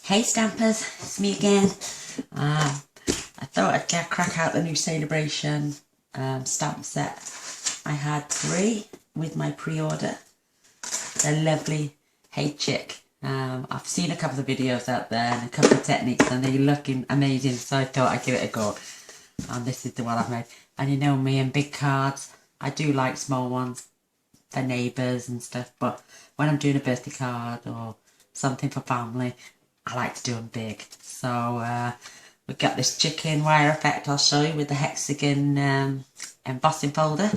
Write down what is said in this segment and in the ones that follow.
Hey Stampers, it's me again. I thought I'd crack out the new Sale-A-Bration stamp set. I had 3 with my pre-order. They're lovely. Hey Chick. I've seen a couple of videos out there and a couple of techniques and they're looking amazing, so I thought I'd give it a go. And this is the one I've made. And you know me and big cards, I do like small ones for neighbours and stuff, but when I'm doing a birthday card or something for family, I like to do them big. So we've got this chicken wire effect I'll show you with the hexagon embossing folder.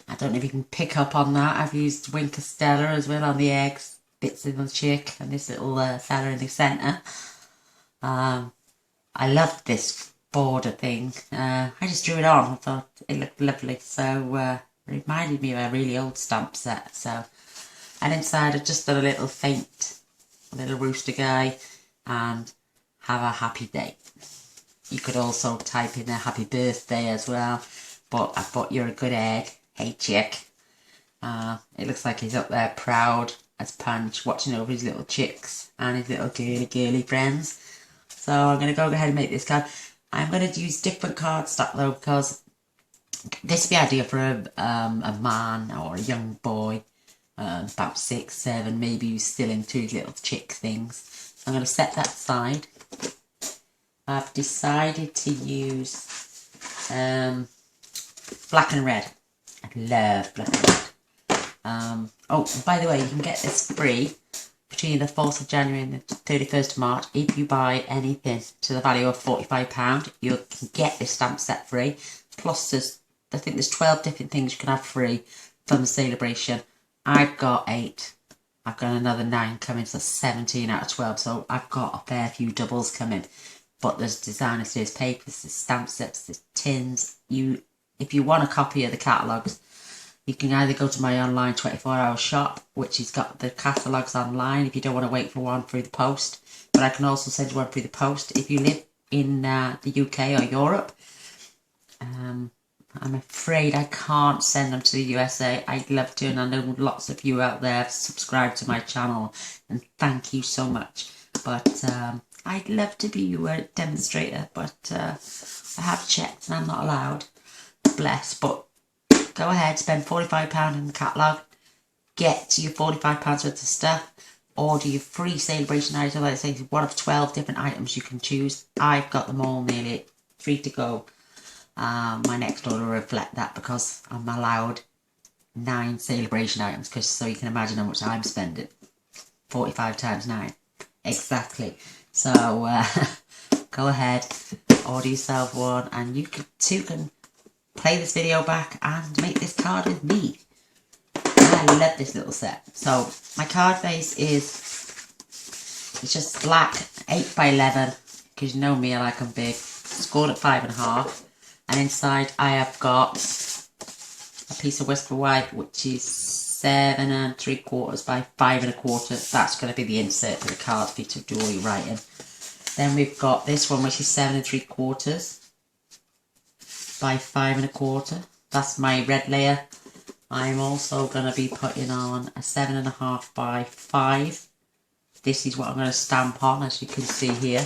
I don't know if you can pick up on that. I've used Wink Stella as well on the eggs, bits of the chick, and this little fella in the centre. I loved this border thing. I just drew it on. I thought it looked lovely. So it reminded me of a really old stamp set. So, and inside I've just done a little faint little rooster guy and have a happy day. You could also type in a happy birthday as well, but I thought you're a good egg. Hey chick. It looks like he's up there proud as punch, watching over his little chicks and his little girly friends. So I'm going to go ahead and make this card. I'm going to use different cardstock though, because this would be ideal for a man or a young boy, about 6, 7, maybe who's still into his little chick things. So I'm going to set that aside. I've decided to use black and red. I love black and red. Oh, by the way, you can get this free between the 4th of January and the 31st of March. If you buy anything to the value of £45, you can get this stamp set free. Plus, I think there's 12 different things you can have free from the Sale-A-Bration. I've got 8. I've got another 9 coming, so 17 out of 12. So I've got a fair few doubles coming. But there's designers, there's papers, there's stamp sets, there's tins. If you want a copy of the catalogues, you can either go to my online 24-hour shop, which has got the catalogues online if you don't want to wait for one through the post. But I can also send you one through the post if you live in the UK or Europe. I'm afraid I can't send them to the USA. I'd love to, and I know lots of you out there have subscribed to my channel, and thank you so much. But I'd love to be your demonstrator, but I have checked and I'm not allowed. Bless, but go ahead, spend £45 in the catalogue, get your £45 worth of stuff, order your free Sale-A-Bration item. Like I say, one of 12 different items you can choose. I've got them all nearly free to go. My next order will reflect that because I'm allowed 9 Sale-A-Bration items, so you can imagine how much I'm spending. 45 times 9. Exactly. So go ahead, order yourself one, and you too can play this video back and make this card with me. I love this little set. So my card face it's just black, 8 by 11, because you know me, I like them big. Scored at 5.5. And inside I have got a piece of whisper white, which is 7 3/4 by 5 1/4. That's going to be the insert for the card for you to do all your writing. Then we've got this one, which is 7 3/4 by 5 1/4. That's my red layer. I'm also going to be putting on a 7.5 by 5. This is what I'm going to stamp on, as you can see here.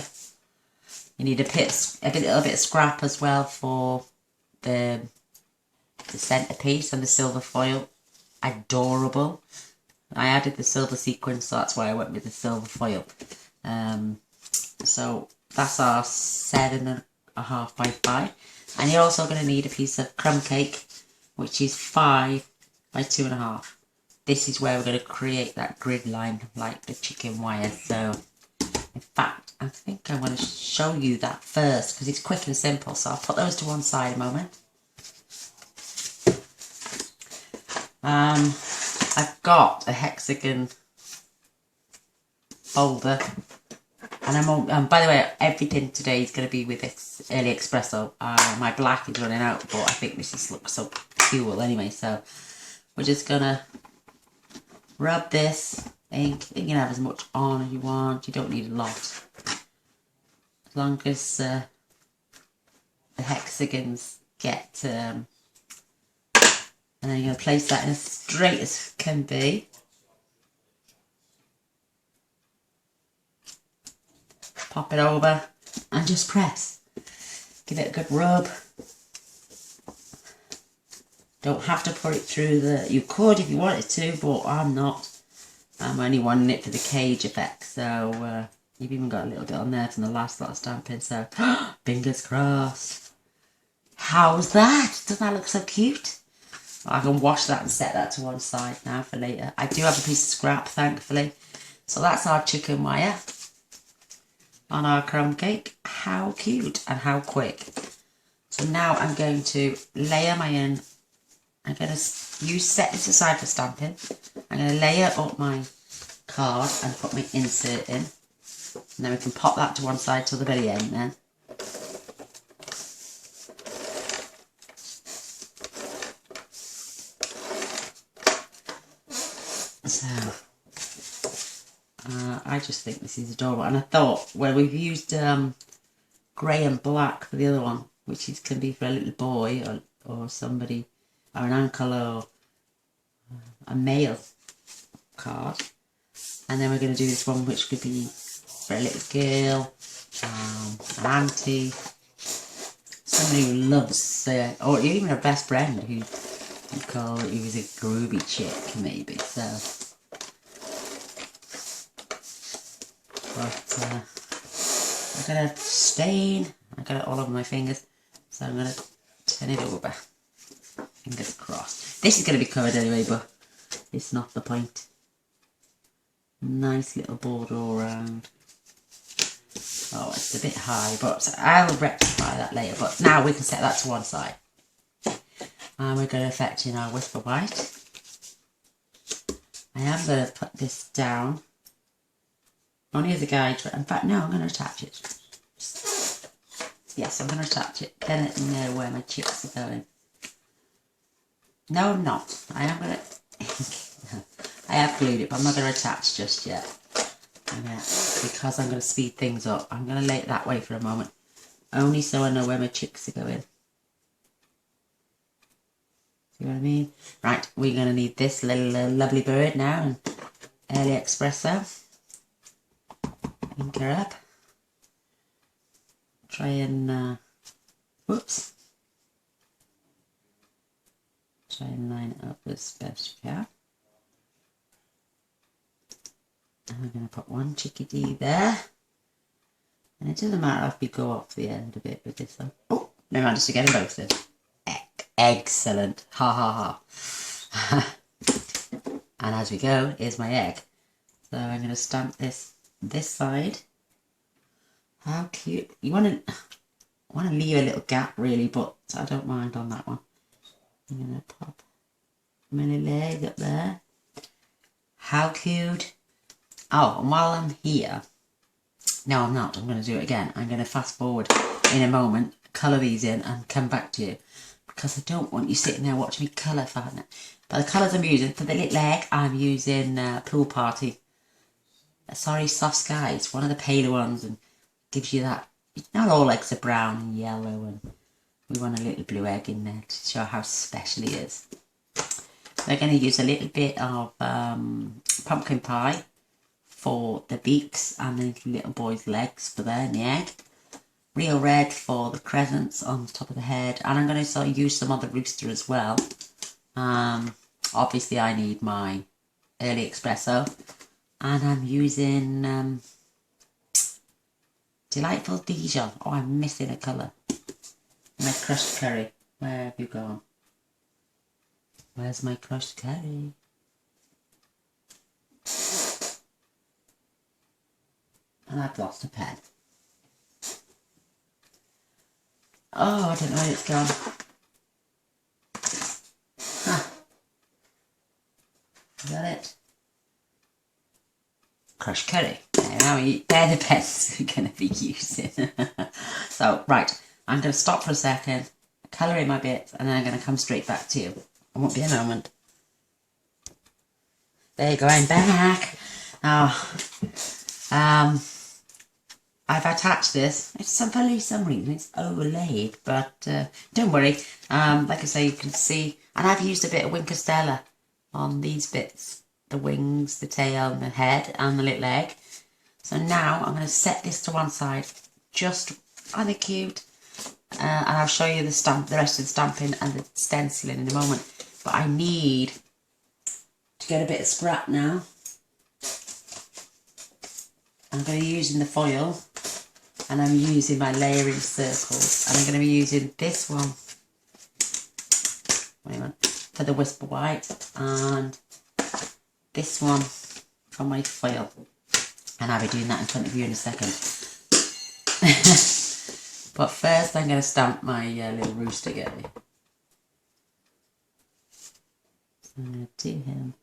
You need a little bit of scrap as well for the centerpiece and the silver foil. Adorable. I added the silver sequins, so that's why I went with the silver foil. So that's our 7.5 by 5. And you're also going to need a piece of crumb cake, which is 5 by 2.5. This is where we're going to create that grid line like the chicken wire. So in fact, I think I'm going to show you that first because it's quick and simple. So I'll put those to one side a moment. I've got a hexagon folder, and by the way, everything today is going to be with early espresso. My black is running out, but I think this looks so cool anyway. So we're just gonna rub this ink. You can have as much on as you want. You don't need a lot, as long as the hexagons get. And then you're going to place that in as straight as can be. pop it over and just press. Give it a good rub. Don't have to put it through the... You could if you wanted to, but I'm not. I'm only wanting it for the cage effect. So you've even got a little bit on there from the last lot of stamping. So fingers crossed. How's that? Doesn't that look so cute? I can wash that and set that to one side now for later. I do have a piece of scrap, thankfully. So that's our chicken wire on our crumb cake. How cute and how quick. So now I'm going to layer my in. I'm going to set this aside for stamping. I'm going to layer up my card and put my insert in. And then we can pop that to one side till the very end then. So, I just think this is adorable. And I thought, well, we've used grey and black for the other one, which can be for a little boy or somebody, or an uncle or a male card. And then we're going to do this one, which could be for a little girl, an auntie, somebody who loves, or even a best friend who was a groovy chick, maybe. So, but I got a stain. I got it all over my fingers, so I'm gonna turn it over. Fingers crossed. This is gonna be covered anyway, but it's not the point. Nice little border all around. Oh, it's a bit high, but I'll rectify that later. But now we can set that to one side. And we're going to effect in our whisper white. I am going to put this down. Only as a guide. In fact, no, I'm going to attach it. Yes, I'm going to attach it. Then I know where my chips are going. No, I'm not. I am going to... I have glued it, but I'm not going to attach just yet. Because I'm going to speed things up. I'm going to lay it that way for a moment. Only so I know where my chicks are going. See what I mean? Right, we're going to need this little lovely bird now. And early espresso. Ink her up. Try and... whoops. Try and line it up as best you can. And we're going to put one chickadee there. And it doesn't matter if we go off the end a bit with this one. Oh, no, managed to get them both in. Excellent. Ha ha ha. And as we go, here's my egg. So I'm going to stamp this side. How cute. You want to leave a little gap really, but I don't mind on that one. I'm going to pop my little egg up there. How cute. Oh, and while I'm here, no, I'm not. I'm going to do it again. I'm going to fast forward in a moment, colour these in and come back to you. Because I don't want you sitting there watching me colour find it. But the colours I'm using, for the little egg, I'm using Pool Party. Sorry, Soft Skies, one of the paler ones, and gives you that. Not all eggs are brown and yellow, and we want a little blue egg in there to show how special he is. We're going to use a little bit of pumpkin pie for the beaks and the little boy's legs for there in the egg. Real red for the crescents on the top of the head. And I'm going to use some on the rooster as well. Obviously I need my early espresso. And I'm using Delightful Dijon. Oh, I'm missing a colour. My crushed curry. Where have you gone? Where's my crushed curry? And I've lost a pen. Oh, I don't know where it's gone. Huh. Is that it? Crushed curry. They're the pens we're going to be using. So, right. I'm going to stop for a second, colour in my bits, and then I'm going to come straight back to you. I won't be a moment. There you go, I'm back. Oh, I've attached this. It's for some reason it's overlaid, but don't worry. Like I say, you can see, and I've used a bit of Wink Stella on these bits, the wings, the tail, and the head, and the little egg. So now I'm going to set this to one side, just on the cubed, and I'll show you the rest of the stamping and the stenciling in a moment. But I need to get a bit of scrap now. I'm going to be using the foil, and I'm using my layering circles, and I'm going to be using this one, wait a minute, for the whisper white, and this one for my foil, and I'll be doing that in front of you in a second. But first I'm going to stamp my little rooster guy. So I'm going to do him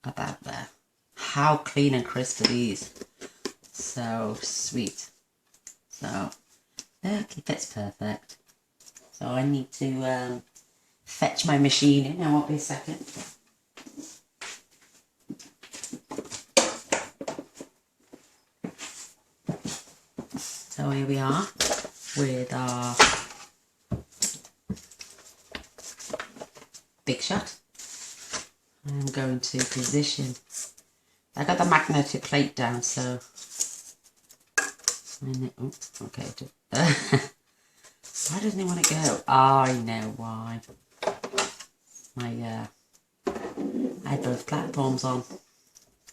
about there. How clean and crisp are these? So sweet. So look, it fits perfect. So I need to fetch my machine in. Now won't be a second. So here we are with our big shot. I'm going to position. I got the magnetic plate down, so okay. Why doesn't it want to go? Oh, I know why. I had both platforms on.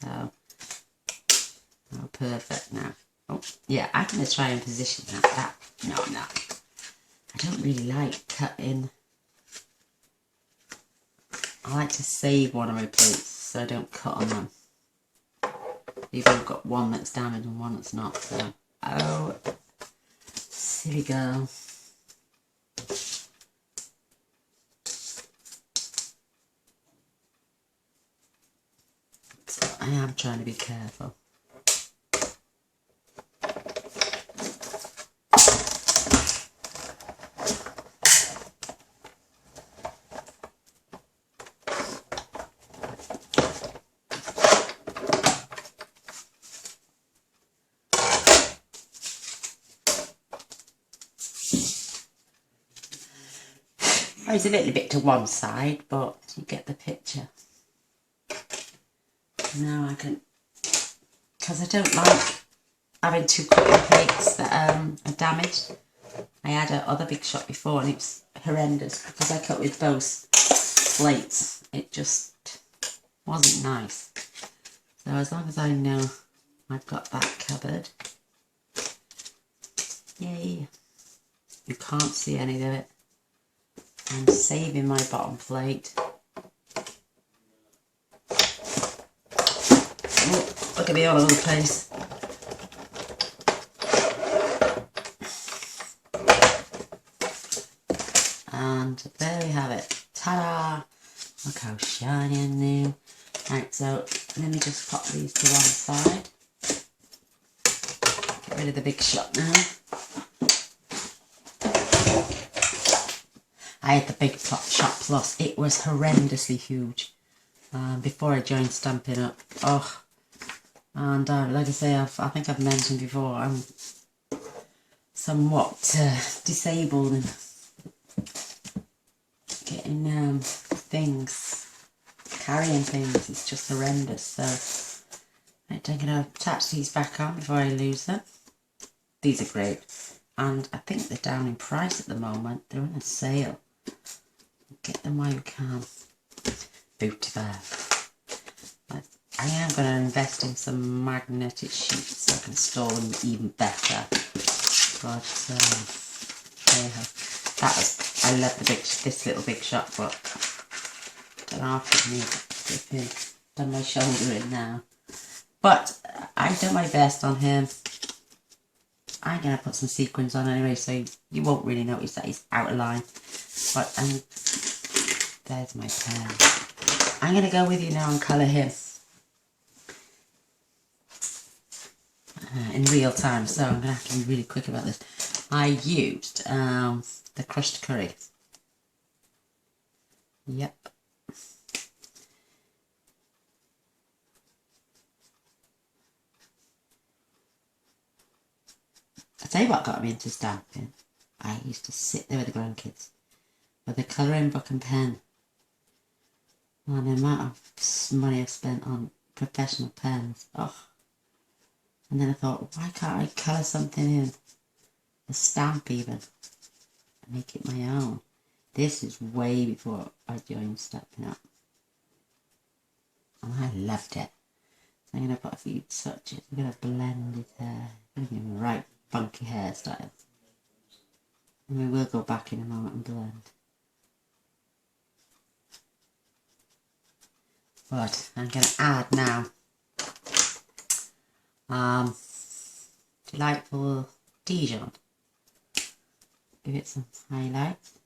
So perfect now. Oh yeah, I'm gonna try and position that. No, I don't really like cutting. I like to save one of my plates so I don't cut on them. Even I've got one that's damaged and one that's not. So, oh, silly girl. So I am trying to be careful. It's a little bit to one side, but you get the picture. Now I can, because I don't like having two cutting plates that are damaged. I had a other big shot before and it was horrendous because I cut with both plates. It just wasn't nice. So as long as I know I've got that covered. Yay. You can't see any of it. I'm saving my bottom plate. Oh, look at me all over the place. And there we have it. Ta-da! Look how shiny and new. Right, so let me just pop these to one side. Get rid of the big shot now. I had the big shot plus. It was horrendously huge before I joined Stampin' Up. Oh, and like I say, I think I've mentioned before, I'm somewhat disabled and getting carrying things. It's just horrendous. So I'm going to attach these back on before I lose them. These are great, and I think they're down in price at the moment. They're on a sale. Get them while you can. Booty bear. I am going to invest in some magnetic sheets so I can store them even better. But anyhow, I love this little big shot, but I don't know if I've done my shoulder in now. But I've done my best on him. I'm going to put some sequins on anyway, so you won't really notice that he's out of line. But there's my pen. I'm going to go with you now and colour him in real time, so I'm going to have to be really quick about this. I used the crushed curry. Yep. I'll tell you what got me into stamping. I used to sit there with the grandkids with a colouring book and pen. And the amount of money I've spent on professional pens. Oh, And then I thought, why can't I colour something in? A stamp even. And make it my own. This is way before I joined Stampin' Up. And I loved it. So I'm going to put a few touches. I'm going to blend his hair. I'm going to give him a right funky hairstyle. And we will go back in a moment and blend. But I'm going to add now delightful Dijon. Give it some highlights.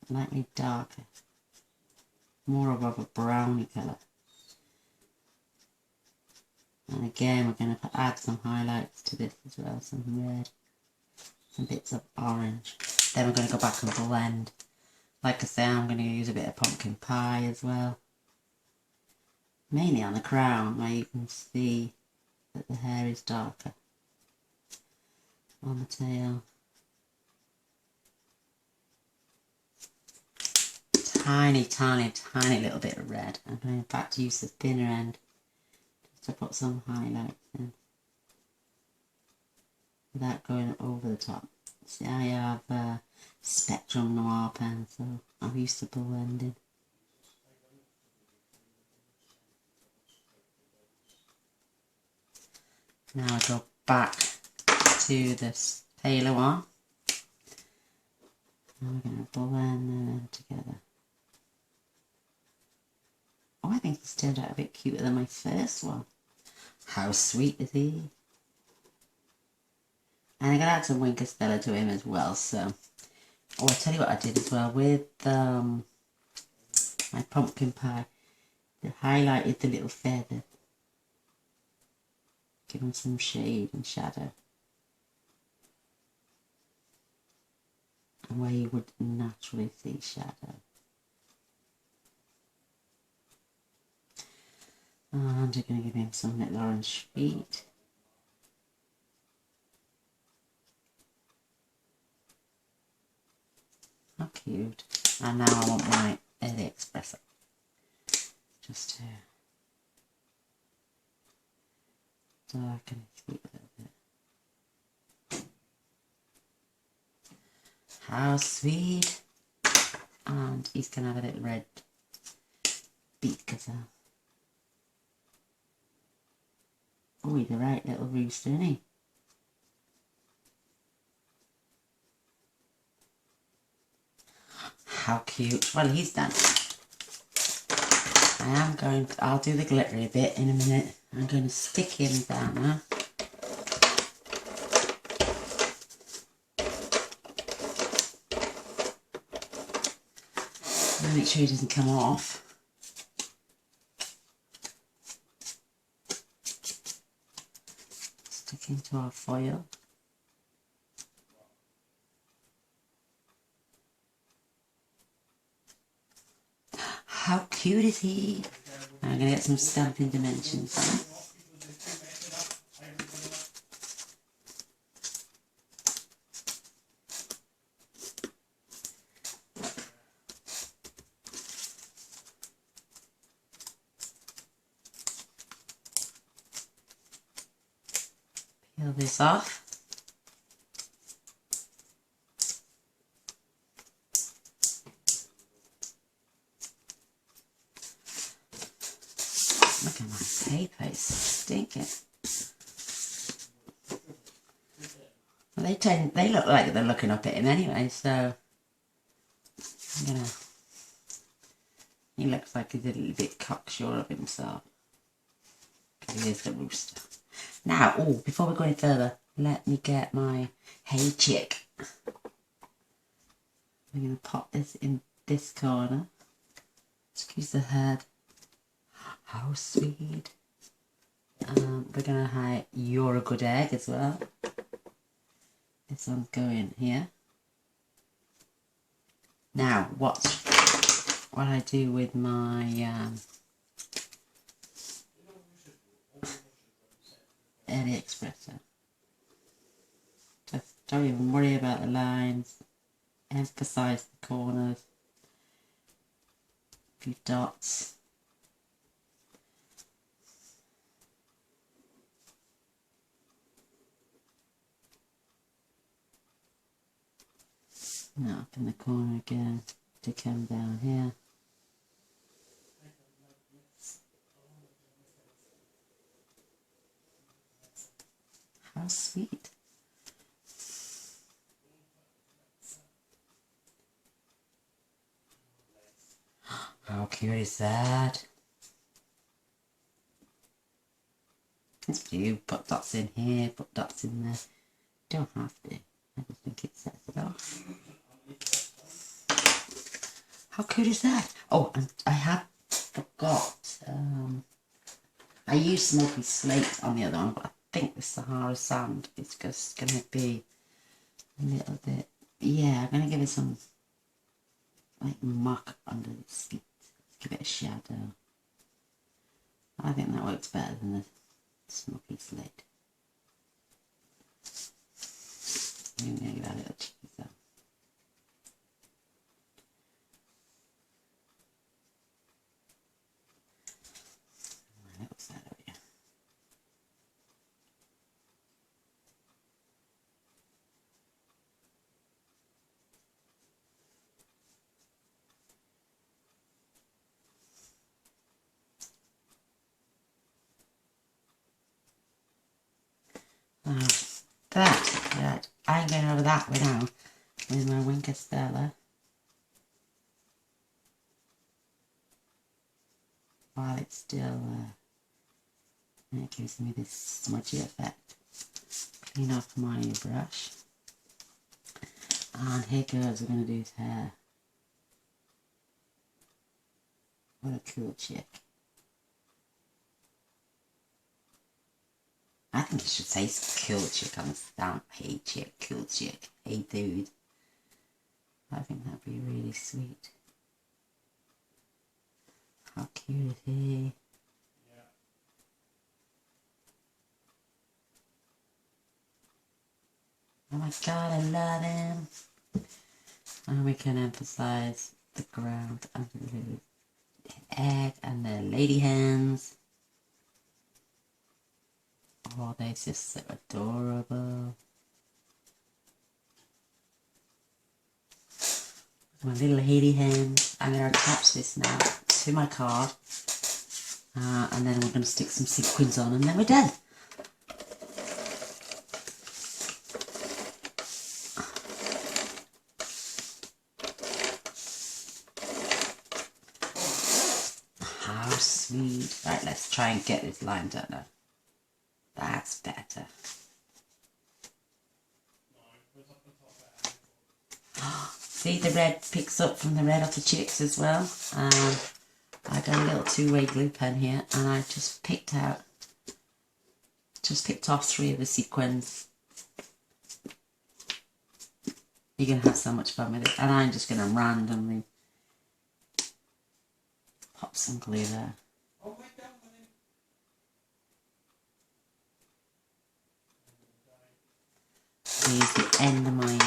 Slightly darker. More of a browny colour. And again we're going to add some highlights to this as well. Some red. Some bits of orange. Then we're going to go back and blend. Like I say, I'm going to use a bit of pumpkin pie as well. Mainly on the crown where you can see that the hair is darker. On the tail. Tiny, tiny, tiny little bit of red. I'm going to in fact use the thinner end just to put some highlights in. Without going over the top. See, I have a Spectrum Noir pen, so I'm used to blending. Now I go back to this paler one. And we're going to blend them together. Oh, I think this turned out a bit cuter than my first one. How sweet is he? And I'm going to add some Winker Stella to him as well. So, oh, I'll tell you what I did as well with my pumpkin pie. I highlighted the little feather. Give him some shade and shadow. And where you would naturally see shadow. And I'm going to give him some little orange feet. How cute. And now I want my espresso. Just to darken his feet a little bit. How sweet. And he's going to have a little red beak as well. Oh, he's a right little rooster, isn't he? How cute. Well, he's done. I'll do the glittery bit in a minute. I'm going to stick him down now. And make sure he doesn't come off. Stick into our foil. How cute is he? I'm going to get some stamping dimensions now. Peel this off. Look at my paper, it's stinking. Well, they look like they're looking up at him anyway, so I'm gonna. He looks like he's a little bit cocksure of himself. Because he is the rooster. Now, oh, before we go any further, let me get my Hey Chick. I'm gonna pop this in this corner. Squeeze the head. How sweet. We're going to hide You're a Good Egg as well. This one's going here. Now, watch what I do with my espresso. Just don't even worry about the lines. Emphasize the corners. A few dots. Now up in the corner again to come down here. How sweet. How cute is that? It's you put dots in here, put dots in there. Don't have to. I just think it sets it off. How cute is that? Oh, and I have forgot. I used smoky slate on the other one, but I think the Sahara sand is just going to be a little bit. Yeah, I'm going to give it some like muck under the feet. Give it a shadow. I think that works better than the smoky slate. I'm going to give that a little cheese though. My little side over here. Right. I'm going over that way now with my Winker Stella. While it's still, it gives me this smudgy effect. Clean off my brush. And here goes, we're going to do his hair. What a cool chick. I think it should say cool chick on the stamp. Hey chick, cool chick. Hey dude. I think that'd be really sweet. How cute is he? Yeah. Oh my god, I love him. And we can emphasize the ground and the egg and the lady hens. Oh, they're just so adorable. My little lady hens. I'm going to attach this now to my card. And then we're going to stick some sequins on and then we're done. How sweet. Right, let's try and get this lined up now. That's better. See, the red picks up from the red of the chicks as well. I got a little two-way glue pen here and I just picked off 3 of the sequins. You're going to have so much fun with it. And I'm just going to randomly pop some glue there. Use the end of my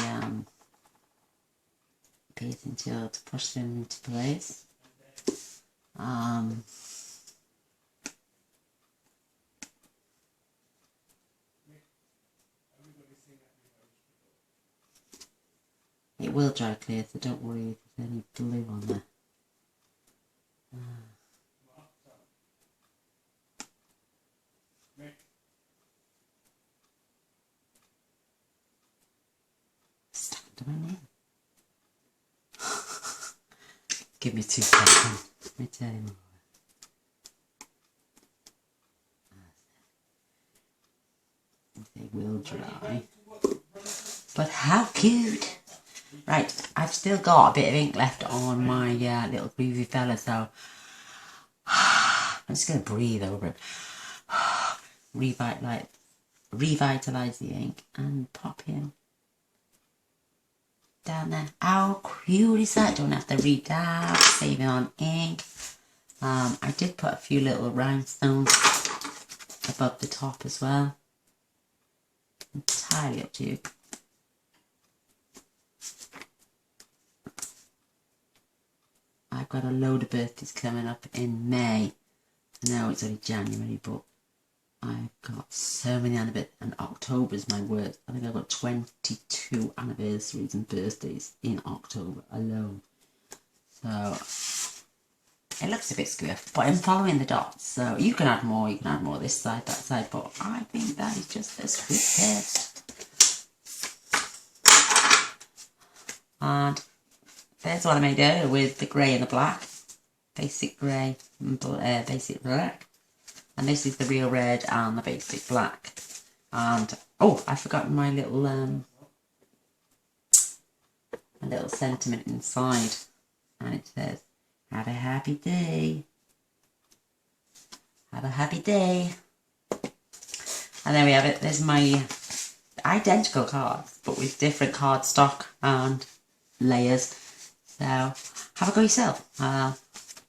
piercing tool to push them into place. It will dry clear, so don't worry if there's any glue on there. Stuck to my nail. Give me 2 seconds. Let me tell you more. They will dry. But how cute! Right, I've still got a bit of ink left on my little groovy fella, so I'm just going to breathe over it. Revitalise the ink and pop him down there. How cute is that? Don't have to read that. Save it on ink. I did put a few little rhinestones above the top as well. Entirely up to you. I've got a load of birthdays coming up in May. I know it's only January, but I've got so many anniversaries, and October's my worst. I think I've got 22 anniversaries and birthdays in October alone. So it looks a bit squiff, but I'm following the dots. So you can add more this side, that side, but I think that is just the sweetest. And there's what I made earlier with the grey and the black. Basic grey and basic black. And this is the real red and the basic black. And oh, I forgot my little sentiment inside. And it says, have a happy day. Have a happy day. And there we have it. There's my identical cards, but with different card stock and layers. So have a go yourself.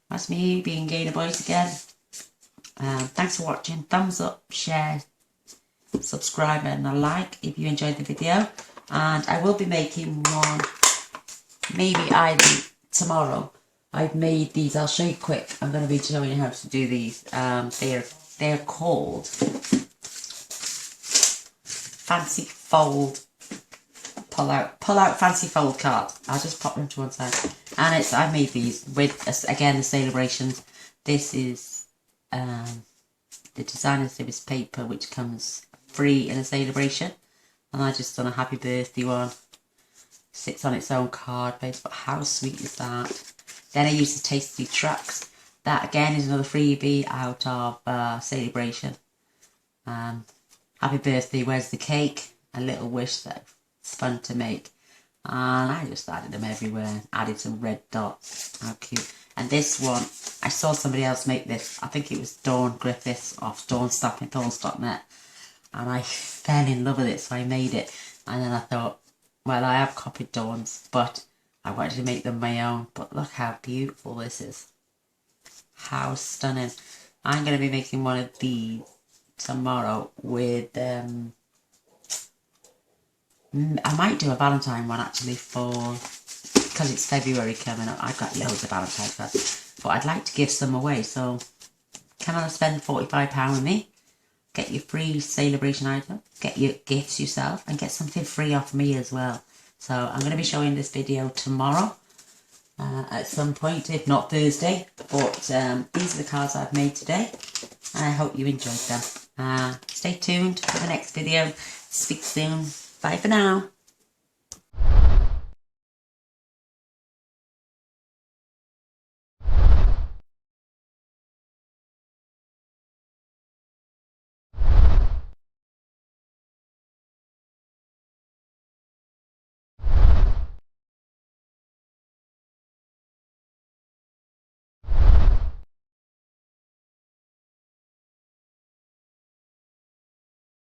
That's me being Gainer Boys again. Thanks for watching. Thumbs up, share, subscribe and a like if you enjoyed the video. And I will be making one maybe either tomorrow. I've made these. I'll show you quick. I'm going to be showing you how to do these. They're called fancy fold pull out fancy fold cards. I'll just pop them to one side. And I made these with again the Sale-A-Brations. This is the designer series paper, which comes free in a Sale-A-Bration, and I just done a happy birthday one. Sits on its own card base, but how sweet is that? Then I used the Tasty Trucks. That again is another freebie out of Sale-A-Bration. Happy birthday, where's the cake? A little wish that's fun to make. And I just added them everywhere. Added some red dots. How cute. And this one, I saw somebody else make this. I think it was Dawn Griffiths off Thorns.net. And I fell in love with it, so I made it. And then I thought, well, I have copied Dawn's, but I wanted to make them my own. But look how beautiful this is. How stunning. I'm going to be making one of these tomorrow with I might do a Valentine one actually, because it's February coming up. I've got loads of Valentine cards, but I'd like to give some away. So come on and spend £45 with me, get your free Sale-A-Bration item, get your gifts yourself, and get something free off me as well. So I'm going to be showing this video tomorrow at some point, if not Thursday. But these are the cards I've made today, and I hope you enjoyed them. Stay tuned for the next video. Speak soon. Bye for now.